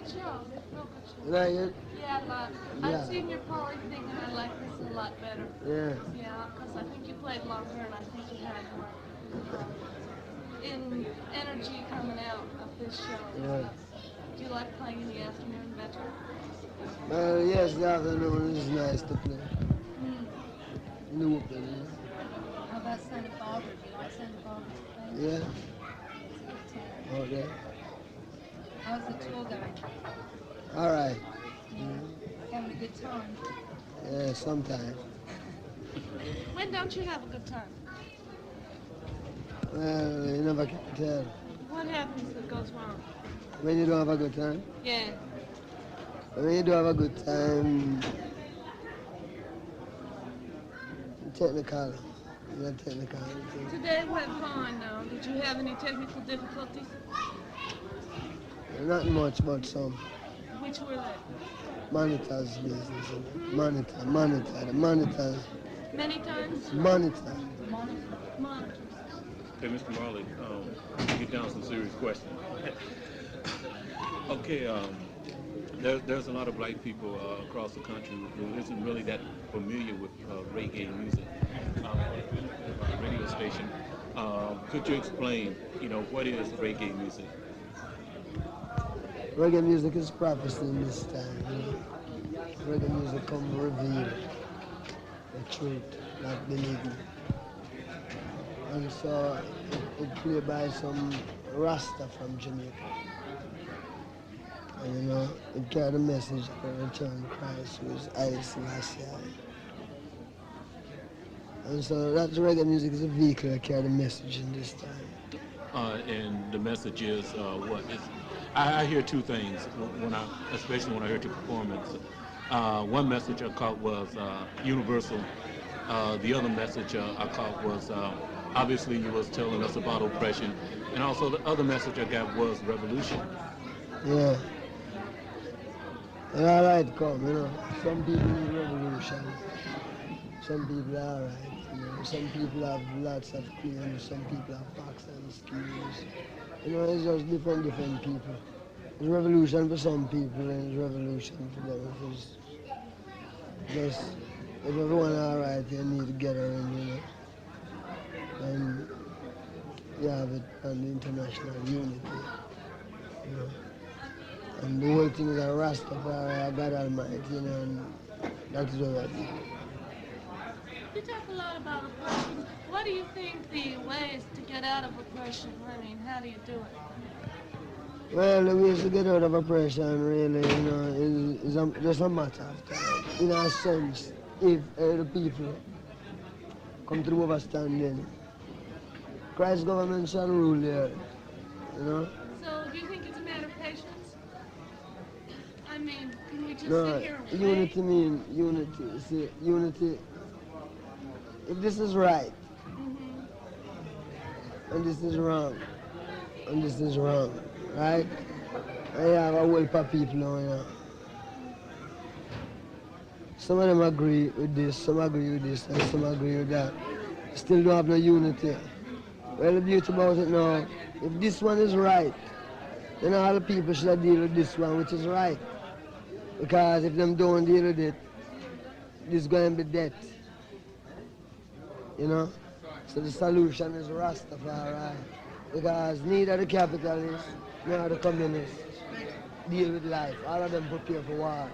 good show. It's a real good show. You like it? Yeah, a lot. Yeah. I've seen your poly thing and I like this a lot better. Yeah. Yeah, because I think you played longer and I think you had more in energy coming out of this show. Yeah. Do you like playing in the afternoon better? Well, yes, the afternoon is nice to play. Mm. New opening. How about Santa Barbara? Do you like Santa Barbara to play? Yeah. It's a good town. Okay. How's the tour going? All right. Having a good time. Yeah, sometimes. When don't you have a good time? Well, you never can tell. What happens that goes wrong? When you don't have a good time. Yeah. When you do have a good time, technical. You're technical. Today went fine now. Did you have any technical difficulties? Not much, but some. Which were they? Monitors business. Monitor, the monitors. Many times? Monitor. Monitors. Okay, Mr. Marley, get down some serious questions. Okay, there's a lot of black people across the country who isn't really that familiar with reggae music. Radio station. Could you explain, what is reggae music? Reggae music is prophecy in this time. Reggae music come reveal the truth, not believe me. And so it played by some Rasta from Jamaica. And it carried a message of the return of Christ, who is Haile Selassie. And so that reggae music is a vehicle that carried a message in this time. And the message is what? I hear two things especially when I heard your performance. One message I caught was universal. The other message I caught was obviously you was telling us about oppression, and also the other message I got was revolution. Yeah. And all right, come. Some people need revolution. Some people are all right. Some people have lots of claims. Some people have facts and schemes. It's just different people. It's revolution for some people and it's revolution for them. It's just, if everyone all right, you need to get around, and you have it on the international unity, And the whole thing is a Rastafari, God Almighty, and that is what I do. You talk a lot about oppression. What do you think the ways to get out of oppression? I mean, how do you do it? Well, the ways to get out of oppression, really, is just a matter of time. In a sense, if the people come to the overstanding, Christ's government shall rule the earth, So do you think it's a matter of patience? I mean, can we just No, sit here and unity wait? means unity. See, unity, if this is right, and this is wrong, and this is wrong, right? I have a whole heap of people now, Some of them agree with this, some agree with this, and some agree with that. Still don't have no unity. Well, the beauty about it now, if this one is right, then all the people should deal with this one, which is right. Because if them don't deal with it, there's going to be death. So the solution is Rastafari. Because neither the capitalists nor the communists deal with life. All of them prepare for war.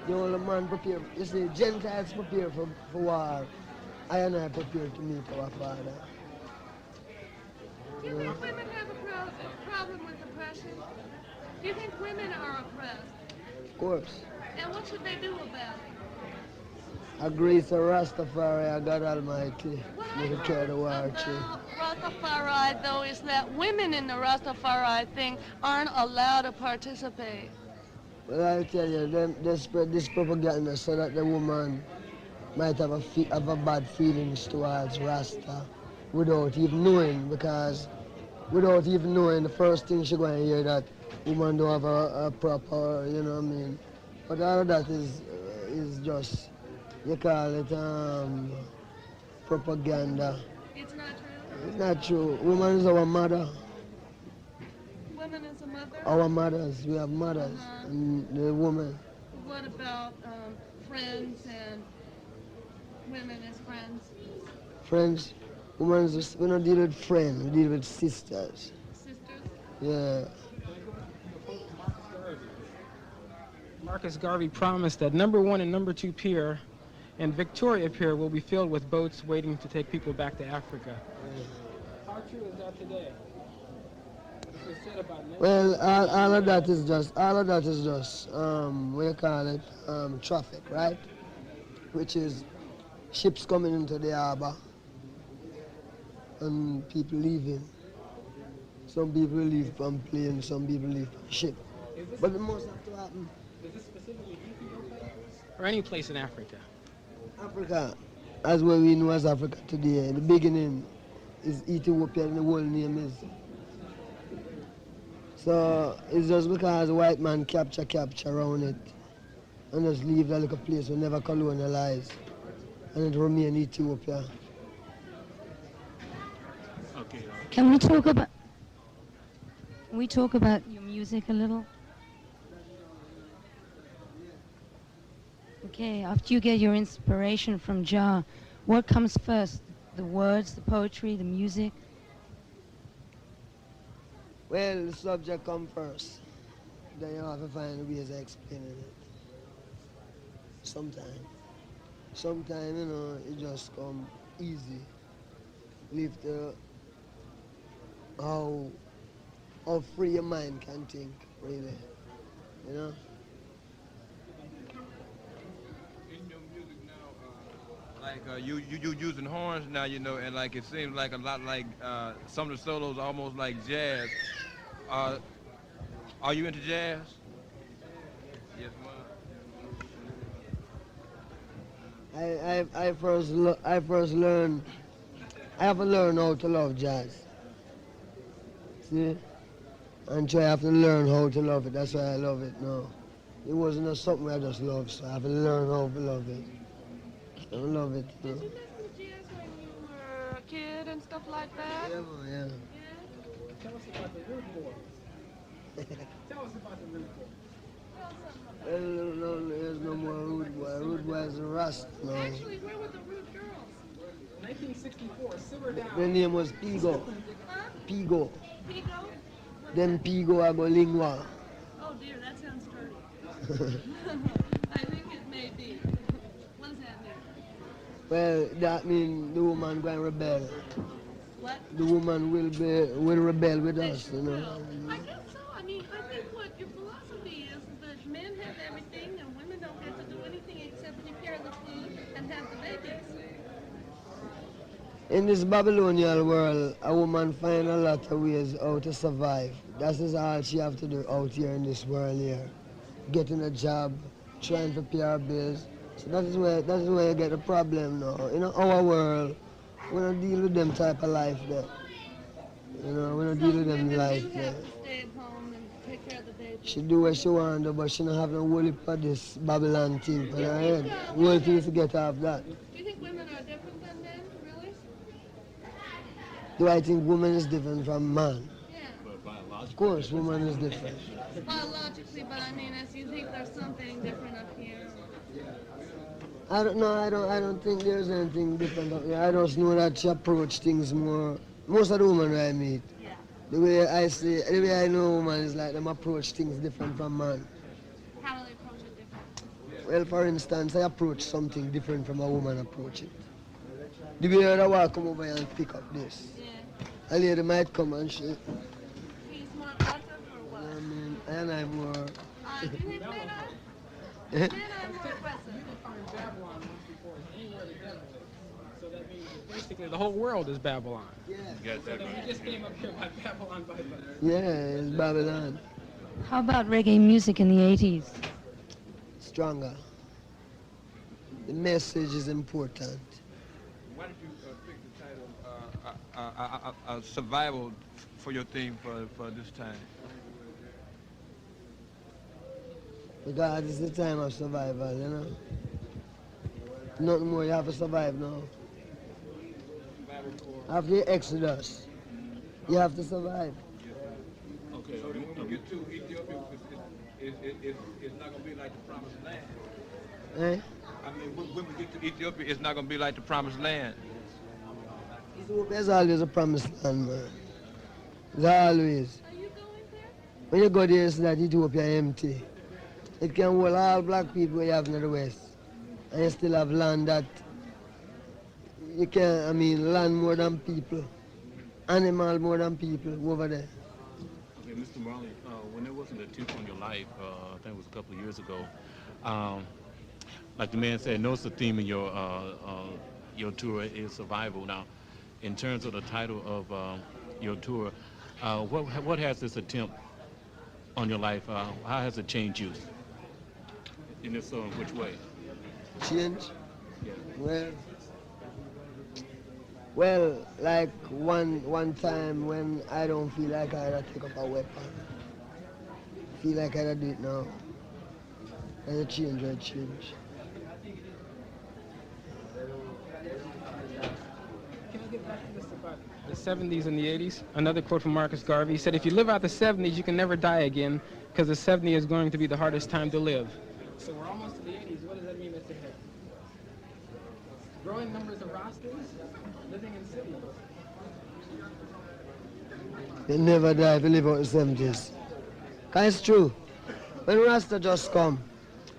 The only man prepare, you see, Gentiles prepare for war. I and I prepare to meet our Father. Do you think women have a problem with oppression? Do you think women are oppressed? Of course. And what should they do about it? Agree to Rastafari, God Almighty. What We I will carry the war heard tree. about Rastafari, though, is that women in the Rastafari thing aren't allowed to participate. Well, I tell you, they spread this propaganda so that the woman might have a bad feelings towards Rasta without even knowing, because without even knowing, the first thing she going to hear that woman don't have a proper, But all of that is just, you call it propaganda. It's not true. It's not true. Woman is our mother. Women woman as a mother? Our mothers, we have mothers, and the woman. What about friends and women as friends? Friends, women, we don't deal with friends, we deal with sisters. Sisters? Yeah. Marcus Garvey promised that number 1 and number 2 pier and Victoria Pier will be filled with boats waiting to take people back to Africa. How true is that today? It said about Well, all of that is just, what you call it, traffic, right? Which is ships coming into the harbor and people leaving. Some people leave from plane, some people leave from ship. But the most have to happen. Is this specifically Ethiopia? Or any place in Africa? Africa, as what we know as Africa today, in the beginning is Ethiopia and the whole name is. So it's just because the white man capture around it and just leave that little place we never colonialize and it remain Ethiopia. Okay. Can we talk about your music a little? Okay, after you get your inspiration from Jah, what comes first? The words, the poetry, the music? Well, the subject come first. Then you have to find ways of explaining it. Sometimes, you know, it just come easy. Leave the how free your mind can think, really. You know? In your music now, like you using horns now, you know, and like it seems like a lot like some of the solos are almost like jazz. Are you into jazz? Yes, ma'am. I first learned. I have to learn how to love jazz. See, and so I have to learn how to love it. That's why I love it now. It wasn't just something I just loved, so I have to learn how to love it. I love it. You know? Did you listen to jazz when you were a kid and stuff like that? Yeah. Tell us about the root board. Tell us about the root board. Well, no, there's no more rude boy. Rude boy is a Rasta now. Actually, where were the rude girls? 1964, simmer down. Their name was Pigo. Huh? Pigo. Pigo? Then Pigo I go Lingua. Oh dear, that sounds dirty. I think it may be. What does that mean? Well, that means the woman going to rebel. What? The woman will rebel with They us, sure you know. will. I guess so. I mean, I think what your philosophy is that men have everything and women don't get to do anything except prepare the food and have the babies. In this Babylonian world, a woman find a lot of ways how to survive. That is all she have to do out here in this world here. Getting a job, trying to pay her bills. So that is where you get the problem now. In our world, we don't deal with them type of life there. You know, we don't deal with them women life do there. have to stay at home and take care of the babies. She do what she want to, but she don't have no whole heap of this Babylon thing in her head. Whole thing is to get off that. Do you think women are different than men, really? Do I think woman is different from man? Yeah. Of course, woman is different. Biologically, but I mean, as you think there's something different up here. I don't know. I don't think there's anything different up here. I just know that she approach things more. Most of the women I meet, Yeah. the way I know woman is like them approach things different from man. How do they approach it different? Well, for instance, I approach something different from a woman approach it. The way that I walk come over here and pick up this. Yeah. A lady might come and she, He's more aggressive or what? I mean, and I'm more. Do you think men are? Eh? Men are more aggressive. Find Babylon once before it's anywhere the devil is. So that means that basically the whole world is Babylon. You got So that then right. we just came up here by Babylon by the... Yeah, it's Babylon. How about reggae music in the 80s? Stronger. The message is important. Why did you pick the title "Survival" for your theme for this time? Because it's the time of survival, you know. Nothing more, you have to survive now. After the Exodus, you have to survive. Okay. get to Ethiopia, it's not going to be like the promised land. Eh? I mean, when we get to Ethiopia, it's not going to be like the promised land. Ethiopia's always a promised land, man. It's always. Are you going there? When you go there, it's that Ethiopia empty. It can hold all black people you have in the West. And you still have land that you can, land more than people. Animal more than people over there. Okay, Mr. Marley, when there wasn't a tooth on your life, I think it was a couple of years ago, like the man said, notice the theme in your tour is survival. Now, in terms of the title of your tour, what has this attempt on your life, how has it changed you? And if so, in which way? Change? Yeah. Well, like one time when I don't feel like I gotta take up a weapon. Feel like I gotta do it now. And a change. Can I get back to this about the 70s and the 80s? Another quote from Marcus Garvey. He said, if you live out the 70s, you can never die again, because the 70s is going to be the hardest time to live. So we're almost to the 80s. What does that mean, Mr. Head? Growing numbers of Rastas living in cities. You never die if you live out the 70s. Cause it's true. When Rasta just come,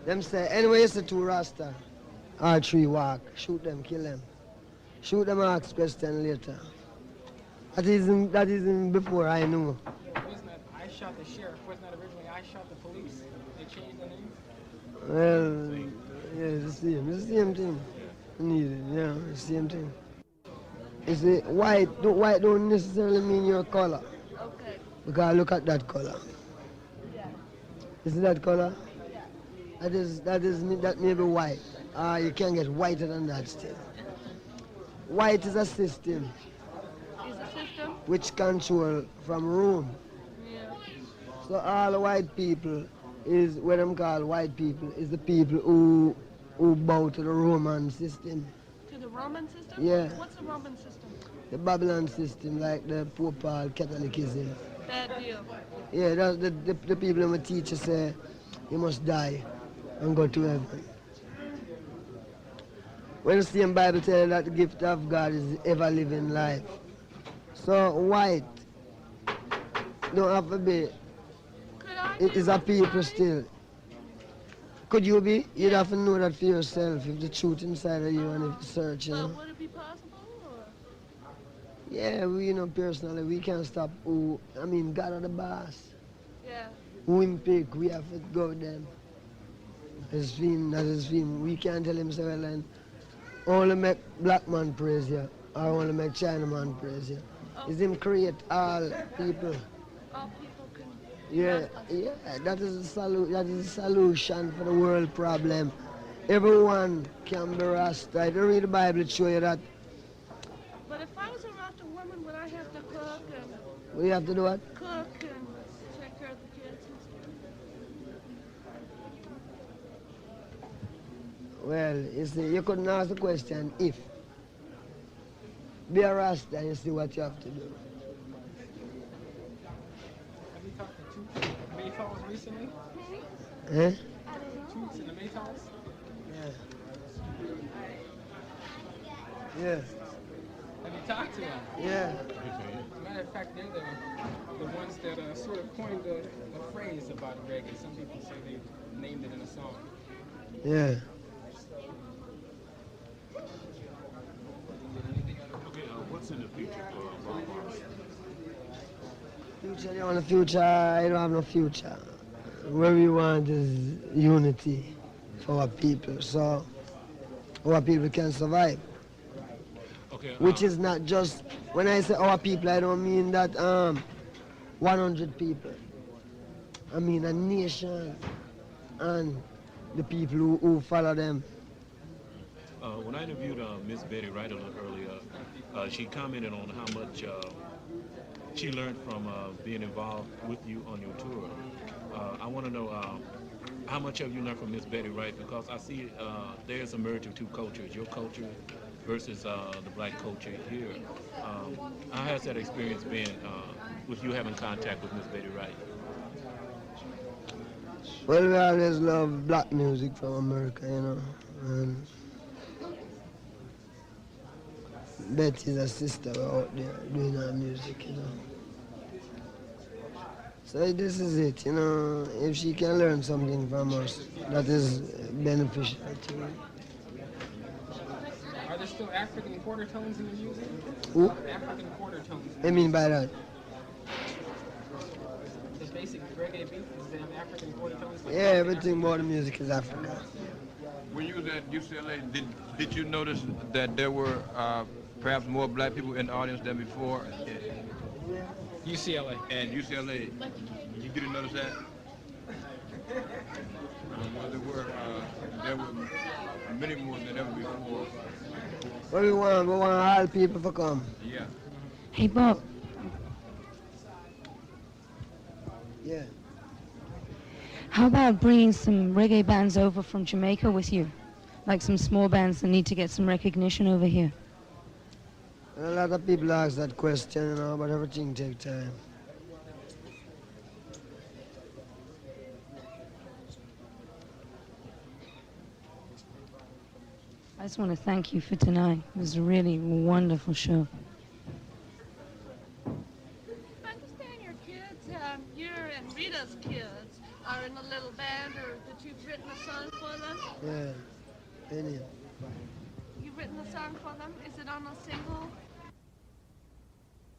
them say, anyway you see two Rasta, or three walk, shoot them, kill them. Shoot them and ask question later. That isn't before I knew. Wasn't that I shot the sheriff? Wasn't that originally I shot the police? They changed the name? Well, yeah, it's the same thing. Yeah, it's the same thing. You see, white don't necessarily mean your color. Okay. Because look at that color. Yeah. You see that color? That may be white. You can get whiter than that still. White is a system Is a system? which control from Rome. Yeah. So all the white people is what them call white people is the people who bow to the Roman system. To the Roman system? Yeah. What's the Roman system? The Babylon system, like the Pope Paul Catholicism. Bad deal. Yeah, that's the people who teach you say you must die and go to heaven. When the same Bible tells you that the gift of God is ever living life. So white don't have to be, Could I it be is a people Rastafari? still. Could you be? You'd have to know that for yourself, if the truth inside of you and if you search, you know. But would it be possible? Or? Yeah, we personally, we can't stop God are the boss. Yeah. Who him pick, we have to go with them. His film, that is film. We can't tell him, say, well, then, only make black man praise you, or only make China man praise you. It's him create all people. All people can. Yeah, that is the solution for the world problem. Everyone can be Rasta. If you read the Bible, it shows you that. But if I was a Rasta woman, would I have to cook and We have to do what? cook and take care of the kids and stuff? Well, you see, you couldn't ask the question if. Be a Rasta and you see what you have to do. Have you talked to Toots in the Mayfalls recently? Eh? Toots in the Mayfalls? Yeah. Have you talked to them? Yeah. As a matter of fact, they're the ones that sort of coined the phrase about reggae. Some people say they named it in a song. Yeah. Okay, what's in the future for Bob Marley? Future, you want a future? I don't have no future. What we want is unity for our people, so our people can survive. Okay, Which is not just, when I say our people, I don't mean that 100 people. I mean a nation and the people who follow them. when I interviewed Miss Betty Wright a little earlier, she commented on how much she learned from being involved with you on your tour. I want to know how much have you learned from Miss Betty Wright, because I see there's a merge of two cultures, your culture versus the black culture here. How has that experience been with you having contact with Miss Betty Wright? Well, we always love black music from America, you know. And Betty's a sister out there doing her music, you know. So this is it, you know. If she can learn something from us, that is beneficial to her. Are there still African quarter tones in the music? Who? African quarter tones. I mean by that? The basic reggae beat is they have African quarter tones. Yeah, everything about the music is Africa. When you was at UCLA, did you notice that there were perhaps more black people in the audience than before? UCLA. At UCLA, you didn't notice that? Well, there were many more than ever before. What we want? We want all people to come. Yeah. Hey, Bob, Yeah. how about bringing some reggae bands over from Jamaica with you? Like some small bands that need to get some recognition over here. And a lot of people ask that question, you know, but everything takes time. I just want to thank you for tonight. It was a really wonderful show. I understand your kids, your and Rita's kids, are in a little band, or that you've written a song for them. Yeah. Any. You've written a song for them. Is it on a single?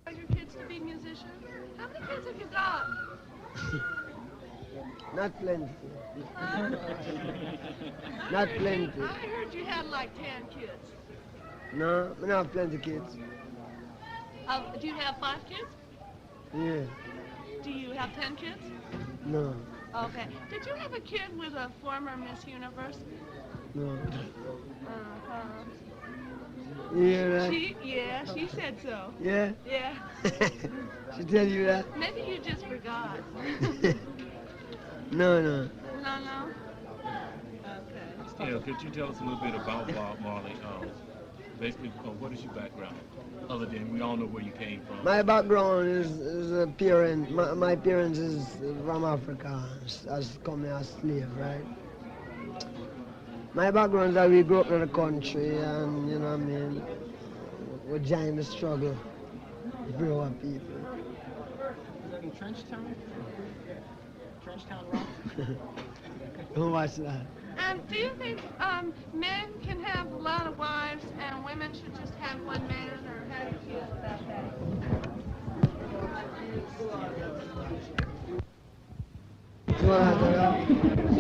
Are your kids to be musicians? How many kids have you got? Not plenty. Not plenty. I heard you had like 10 kids. No, we don't have plenty kids. Do you have 5 kids? Yeah. Do you have 10 kids? No. Okay. Did you have a kid with a former Miss Universe? No. Uh-huh. You hear that? She said so. Yeah? Yeah. She tell you that? Maybe you just forgot. No. No. Okay. Yeah, could you tell us a little bit about Bob Marley? Basically, what is your background? Other than we all know where you came from. My background is a parent. My parents is from Africa, as coming as slave, right? My background is that we grew up in the country, and you know what I mean. We joined the struggle to bring our people. Is that in Trenchtown? Trenchtown Rock? Don't watch that. Do you think men can have a lot of wives and women should just have one man, or how do you feel about that? You wanna have that?